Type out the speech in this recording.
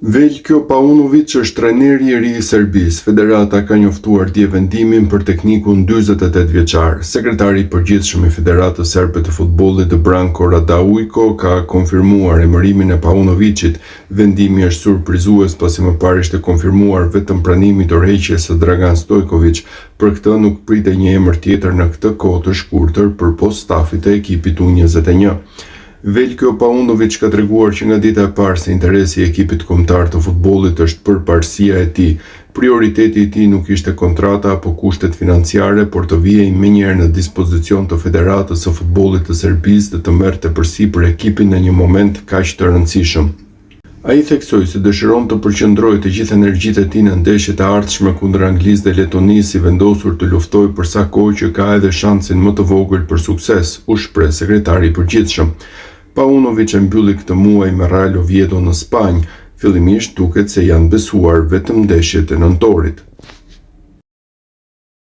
Veljko Paunovic është trajneri i ri i Serbisë. Federata ka njoftuar dje vendimin për teknikun 48 vjeçar. Sekretari i përgjithshëm i Federatës Serbe të Futbollit Branko Radujko ka konfirmuar emërimin e Paunovicit. Vendimi është surprizues pasi më parë ishte konfirmuar vetëm pranimi i dorëheqjes së Dragan Stojkovic. Për këtë nuk pritej një emër tjetër në këtë kohë të shkurtër përpos stafit të ekipit U21. Veljko Paunovic ka treguar që nga dita e parë se interesi i ekipit kombëtar të futbollit është përparësia e tij. Prioriteti i tij nuk ishte kontrata apo kushtet financiare, por të vijej menjëherë në dispozicion të Federatës së Futbollit të Serbisë dhe të merrte përsipër ekipin në një moment kaq të rëndësishëm. Ai theksoi se dëshiron të përqendrojë të gjithë energjitë e tij në ndeshjet e ardhshme kundër Anglisë dhe Letonisë, i vendosur të luftojë për sa kohë që ka edhe shansin më të vogël për sukses, u shpreh sekretari i përgjithshëm. Paunovic e mbylli këtë muaj me Real Oviedo në Spanjë. Fillimisht duket se janë besuar vetëm ndeshjet e nëntorit.